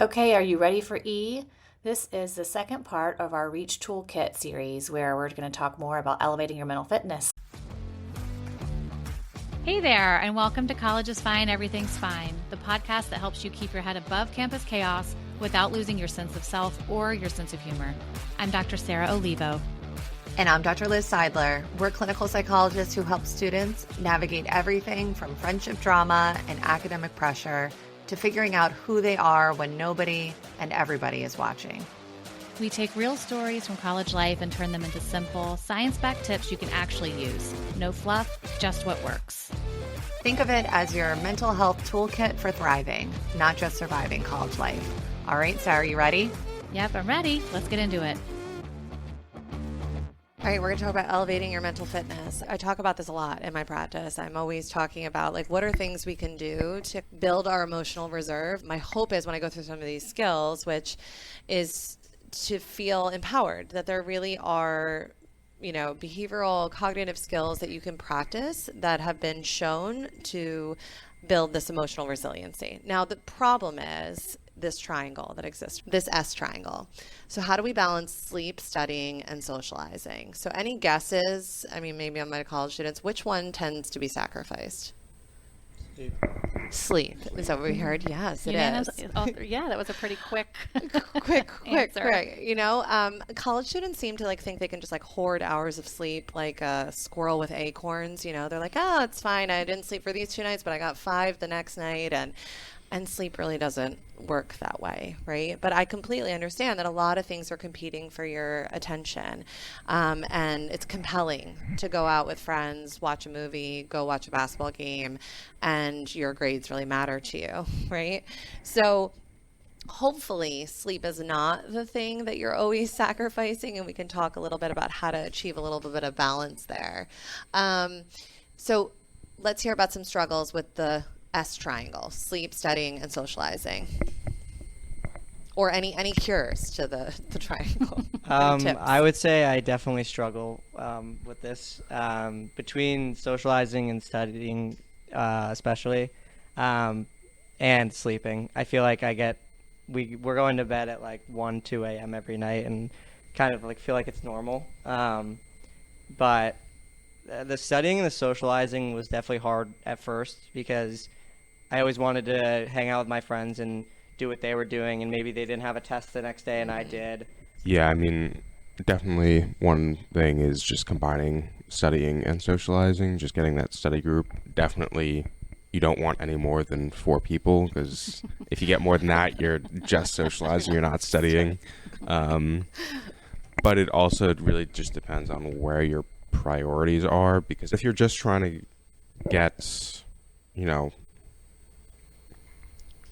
Okay, are you ready for E? This is the second part of our R.E.A.C.H Toolkit series where we're going to talk more about elevating your mental fitness. Hey there, and welcome to College is Fine, Everything's Fine, the podcast that helps you keep your head above campus chaos without losing your sense of self or your sense of humor. I'm Dr. Sarah Olivo. And I'm Dr. Liz Seidler. We're clinical psychologists who help students navigate everything from friendship drama and academic pressure to figuring out who they are when nobody and everybody is watching. We take real stories from college life and turn them into simple, science-backed tips you can actually use. No fluff, just what works. Think of it as your mental health toolkit for thriving, not just surviving college life. All right, Sarah, you ready? Yep, I'm ready. Let's get into it. All right, we're going to talk about elevating your mental fitness. I talk about this a lot in my practice. I'm always talking about what are things we can do to build our emotional reserve. My hope is when I go through some of these skills, which is to feel empowered, that there really are, behavioral cognitive skills that you can practice that have been shown to build this emotional resiliency. Now, the problem is this triangle that exists, this S triangle. So how do we balance sleep, studying, and socializing? So any guesses, maybe on my college students, which one tends to be sacrificed? Sleep. Is that what we heard? Yes, it is. Yeah, that was a pretty quick answer. Right. College students seem to think they can just hoard hours of sleep like a squirrel with acorns. They're like, oh, it's fine. I didn't sleep for these 2 nights, but I got 5 the next night. And sleep really doesn't work that way, right? But I completely understand that a lot of things are competing for your attention. And it's compelling to go out with friends, watch a movie, go watch a basketball game, and your grades really matter to you, right? So hopefully sleep is not the thing that you're always sacrificing, and we can talk a little bit about how to achieve a little bit of balance there. So let's hear about some struggles with the S triangle: sleep, studying, and socializing. Or any cures to the triangle? I would say I definitely struggle with this between socializing and studying, especially, and sleeping. I feel like we're going to bed at 1, 2 a.m. every night, and kind of feel like it's normal. But the studying and the socializing was definitely hard at first because I always wanted to hang out with my friends and do what they were doing, and maybe they didn't have a test the next day and I did. Yeah, definitely one thing is just combining studying and socializing, just getting that study group. Definitely you don't want any more than 4 people, because if you get more than that, you're just socializing, you're not studying. But it also really just depends on where your priorities are, because if you're just trying to get,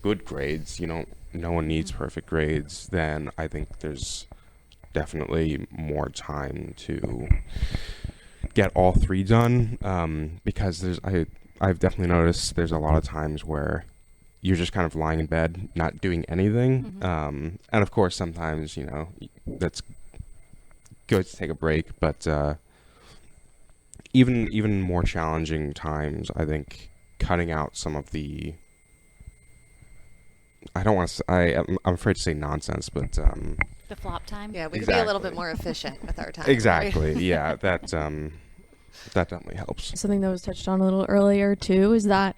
good grades, no one needs perfect grades, then I think there's definitely more time to get all 3 done, because I've definitely noticed there's a lot of times where you're just kind of lying in bed, not doing anything. Mm-hmm. And of course, sometimes, that's good to take a break, but even more challenging times, I think cutting out some of the, I'm afraid to say nonsense, but the flop time. Yeah, we could be a little bit more efficient with our time. Exactly. Right? Yeah, that definitely helps. Something that was touched on a little earlier too is that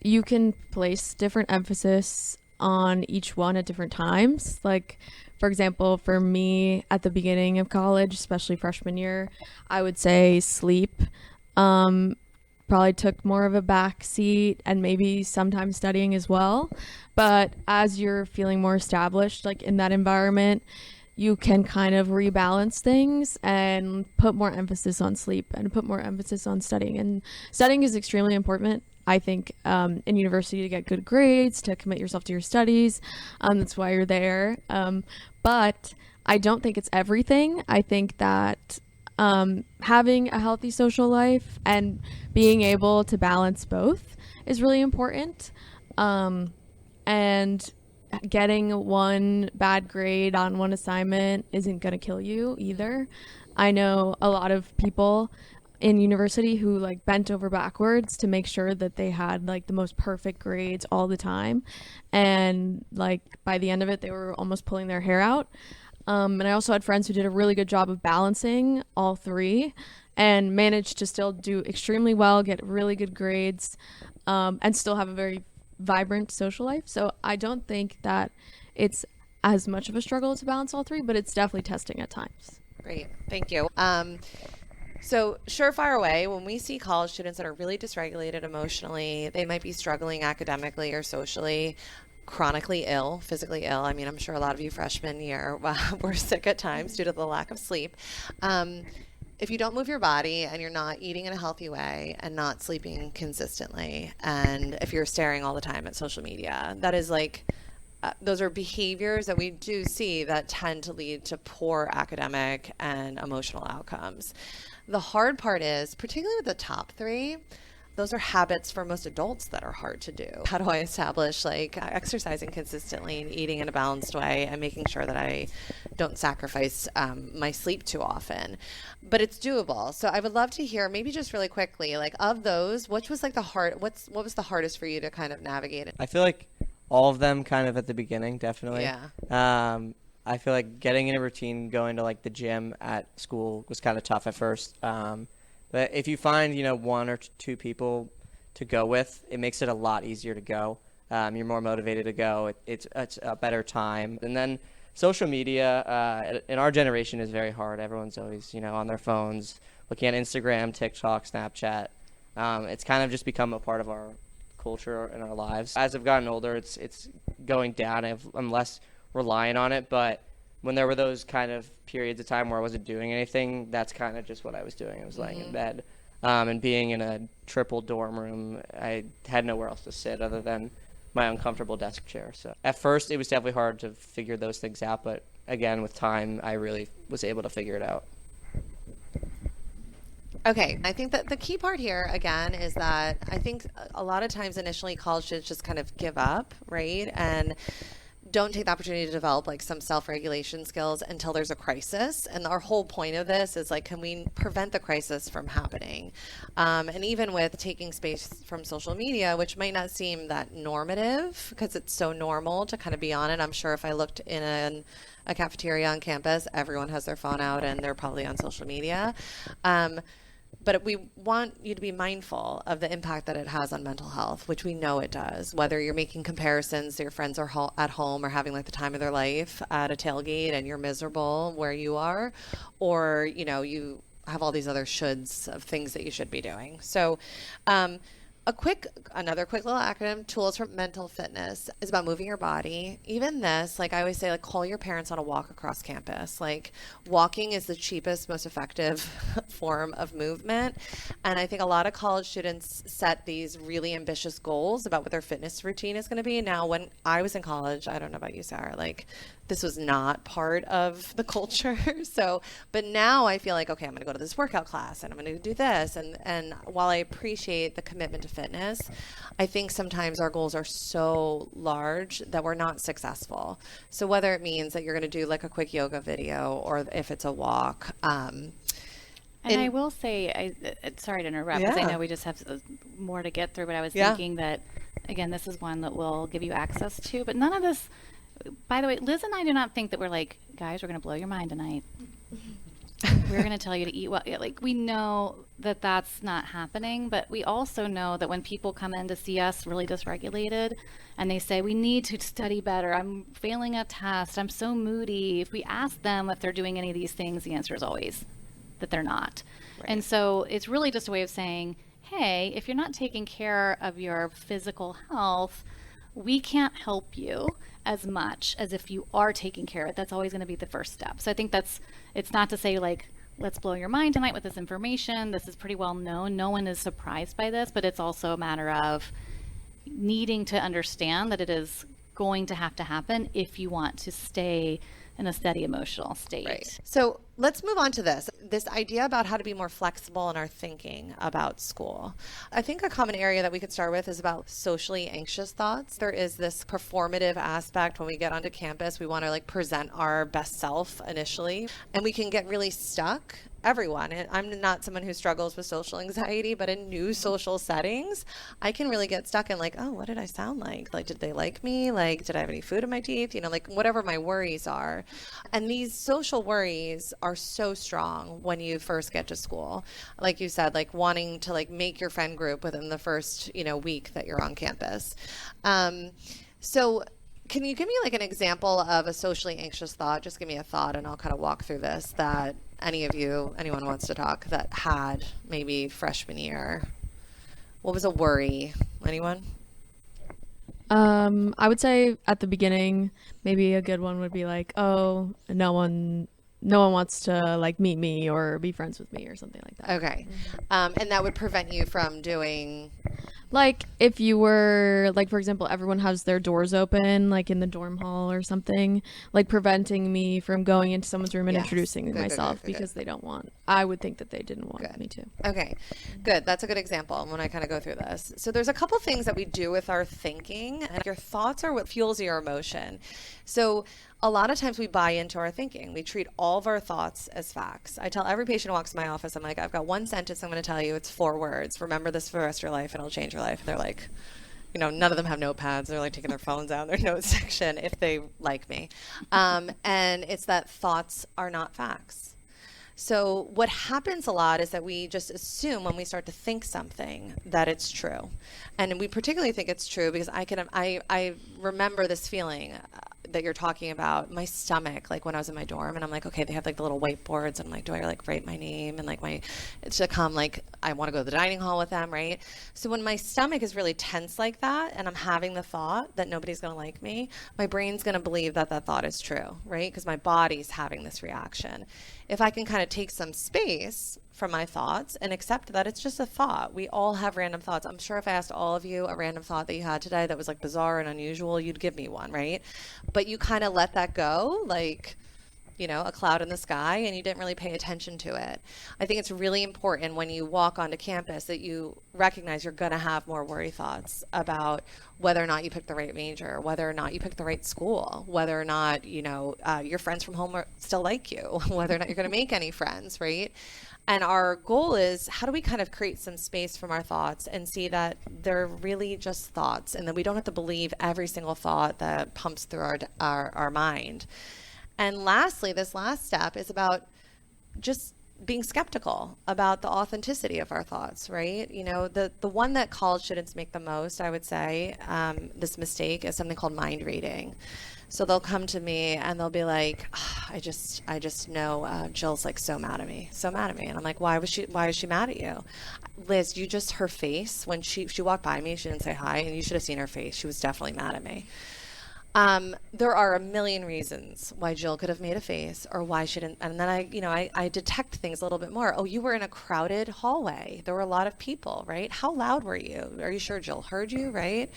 you can place different emphasis on each one at different times. For example, for me at the beginning of college, especially freshman year, I would say sleep probably took more of a back seat, and maybe sometimes studying as well. But as you're feeling more established in that environment, you can kind of rebalance things and put more emphasis on sleep and put more emphasis on studying. And studying is extremely important, I think, in university, to get good grades, to commit yourself to your studies. That's why you're there. But I don't think it's everything. I think that having a healthy social life and being able to balance both is really important. And getting one bad grade on one assignment isn't going to kill you either. I know a lot of people in university who like bent over backwards to make sure that they had like the most perfect grades all the time, and like by the end of it they were almost pulling their hair out. And I also had friends who did a really good job of balancing all three and managed to still do extremely well, get really good grades, and still have a very vibrant social life. So I don't think that it's as much of a struggle to balance all three, but it's definitely testing at times. Great. Thank you. So surefire way, when we see college students that are really dysregulated emotionally, they might be struggling academically or socially, chronically ill, physically ill. I mean, I'm sure a lot of you freshman year were sick at times due to the lack of sleep. If you don't move your body and you're not eating in a healthy way and not sleeping consistently, and if you're staring all the time at social media, that is like, those are behaviors that we do see that tend to lead to poor academic and emotional outcomes. The hard part is, particularly with the top three, those are habits for most adults that are hard to do. How do I establish like exercising consistently and eating in a balanced way and making sure that I don't sacrifice my sleep too often? But it's doable. So I would love to hear, maybe just really quickly, like of those, what was like what was the hardest for you to kind of navigate it? I feel like all of them kind of at the beginning, definitely. Yeah. I feel like getting in a routine, going to like the gym at school was kind of tough at first. But if you find, one or two people to go with, it makes it a lot easier to go. You're more motivated to go. It's a better time. And then social media in our generation is very hard. Everyone's always, on their phones, looking at Instagram, TikTok, Snapchat. It's kind of just become a part of our culture in our lives. As I've gotten older, it's going down. I'm less reliant on it, but when there were those kind of periods of time where I wasn't doing anything, that's kind of just what I was doing. I was laying in bed, and being in a triple dorm room, I had nowhere else to sit other than my uncomfortable desk chair. So at first it was definitely hard to figure those things out, but again, with time, I really was able to figure it out. Okay, I think that the key part here, again, is that I think a lot of times initially college students just kind of give up, right? And don't take the opportunity to develop like some self-regulation skills until there's a crisis. And our whole point of this is like, can we prevent the crisis from happening? And even with taking space from social media, which might not seem that normative because it's so normal to kind of be on it. I'm sure if I looked in a cafeteria on campus, everyone has their phone out and they're probably on social media. But we want you to be mindful of the impact that it has on mental health, which we know it does. Whether you're making comparisons to your friends are at home or having like the time of their life at a tailgate and you're miserable where you are, or, you have all these other shoulds of things that you should be doing. So, another quick little acronym, tools for mental fitness, is about moving your body. Even this, like I always say, like call your parents on a walk across campus. Like walking is the cheapest, most effective form of movement. And I think a lot of college students set these really ambitious goals about what their fitness routine is going to be. Now, when I was in college, I don't know about you, Sarah, like this was not part of the culture. But now I feel like, okay, I'm going to go to this workout class and I'm going to do this. And while I appreciate the commitment to fitness, I think sometimes our goals are so large that we're not successful. So whether it means that you're going to do like a quick yoga video or if it's a walk. And I will say, sorry to interrupt, because I know we just have more to get through, but I was thinking that, again, this is one that we'll give you access to, but none of this, by the way, Liz and I do not think that we're like, guys, we're going to blow your mind tonight. We're going to tell you to eat well. Like, we know that that's not happening, but we also know that when people come in to see us really dysregulated and they say, we need to study better, I'm failing a test, I'm so moody. If we ask them if they're doing any of these things, the answer is always that they're not. Right. And so it's really just a way of saying, hey, if you're not taking care of your physical health, we can't help you as much as if you are taking care of it. That's always going to be the first step. So I think it's not to say like, let's blow your mind tonight with this information. This is pretty well known. No one is surprised by this, but it's also a matter of needing to understand that it is going to have to happen if you want to stay in a steady emotional state. Right. So let's move on to this idea about how to be more flexible in our thinking about school. I think a common area that we could start with is about socially anxious thoughts. There is this performative aspect when we get onto campus. We want to like present our best self initially, and we can get really stuck everyone. I'm not someone who struggles with social anxiety, but in new social settings, I can really get stuck in like, oh, what did I sound like? Like, did they like me? Like, did I have any food in my teeth? You know, like whatever my worries are. And these social worries are so strong when you first get to school. Like you said, like wanting to like make your friend group within the first, week that you're on campus. So can you give me like an example of a socially anxious thought? Just give me a thought and I'll kind of walk through this that anyone wants to talk that had maybe freshman year. What was a worry? Anyone? I would say at the beginning, maybe a good one would be like, oh, no one wants to like meet me or be friends with me or something like that. Okay. And that would prevent you from doing... Like if you were like, for example, everyone has their doors open like in the dorm hall or something, like preventing me from going into someone's room and introducing myself because they don't want, I would think that they didn't want me to. Okay, good. That's a good example when I kind of go through this. So there's a couple things that we do with our thinking, and your thoughts are what fuels your emotion. So a lot of times we buy into our thinking. We treat all of our thoughts as facts. I tell every patient who walks in my office, I'm like, I've got one sentence I'm going to tell you. It's 4 words. Remember this for the rest of your life and it'll change your life. And they're like, none of them have notepads. They're like taking their phones out in their notes section if they like me. And it's that thoughts are not facts. So what happens a lot is that we just assume when we start to think something that it's true. And we particularly think it's true because I remember this feeling that you're talking about, my stomach, like when I was in my dorm and I'm like, okay, they have like the little whiteboards. I'm like, do I like write my name and like it's to come like, I want to go to the dining hall with them, right? So when my stomach is really tense like that and I'm having the thought that nobody's going to like me, my brain's going to believe that that thought is true, right? Because my body's having this reaction. If I can kind of take some space from my thoughts and accept that it's just a thought. We all have random thoughts. I'm sure if I asked all of you a random thought that you had today that was like bizarre and unusual, you'd give me one, right? But you kind of let that go, like, a cloud in the sky, and you didn't really pay attention to it. I think it's really important when you walk onto campus that you recognize you're going to have more worry thoughts about whether or not you picked the right major, whether or not you picked the right school, whether or not, your friends from home still like you, whether or not you're going to make any friends, right? And our goal is, how do we kind of create some space from our thoughts and see that they're really just thoughts and that we don't have to believe every single thought that pumps through our mind. And lastly, this last step is about just being skeptical about the authenticity of our thoughts, right? The one that college students make the most, I would say, this mistake is something called mind reading. So they'll come to me and they'll be like, I just know Jill's like so mad at me. And I'm like, why is she mad at you? Liz, her face, when she walked by me, she didn't say hi, and you should have seen her face. She was definitely mad at me. There are a million reasons why Jill could have made a face or why she didn't. And then I detect things a little bit more. Oh, you were in a crowded hallway. There were a lot of people, right? How loud were you? Are you sure Jill heard you, right?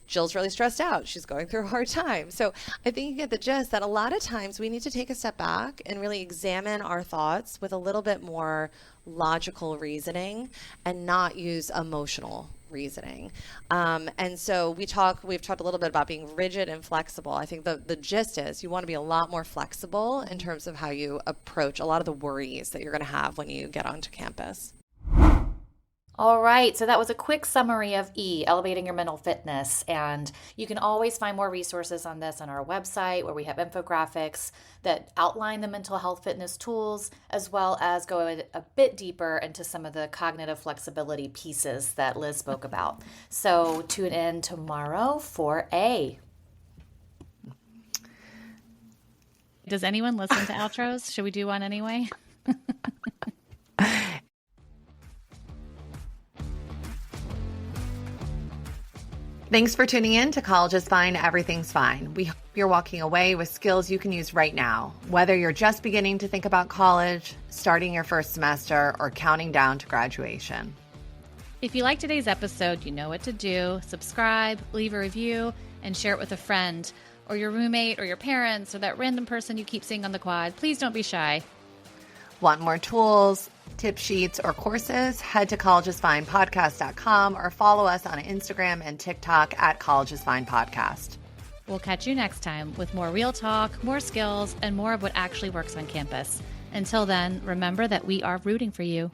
Jill's really stressed out. She's going through a hard time. So I think you get the gist that a lot of times we need to take a step back and really examine our thoughts with a little bit more logical reasoning and not use emotional reasoning. And so we've talked a little bit about being rigid and flexible. I think the gist is you want to be a lot more flexible in terms of how you approach a lot of the worries that you're going to have when you get onto campus. All right, so that was a quick summary of E, elevating your mental fitness. And you can always find more resources on this on our website, where we have infographics that outline the mental health fitness tools, as well as go a bit deeper into some of the cognitive flexibility pieces that Liz spoke about. So tune in tomorrow for A. Does anyone listen to outros? Should we do one anyway? Thanks for tuning in to College is Fine, Everything's Fine. We hope you're walking away with skills you can use right now, whether you're just beginning to think about college, starting your first semester, or counting down to graduation. If you like today's episode, you know what to do. Subscribe, leave a review, and share it with a friend, or your roommate, or your parents, or that random person you keep seeing on the quad. Please don't be shy. Want more tools, tip sheets, or courses? Head to collegeisfinepodcast.com or follow us on Instagram and TikTok at College is Fine Podcast. We'll catch you next time with more real talk, more skills, and more of what actually works on campus. Until then, remember that we are rooting for you.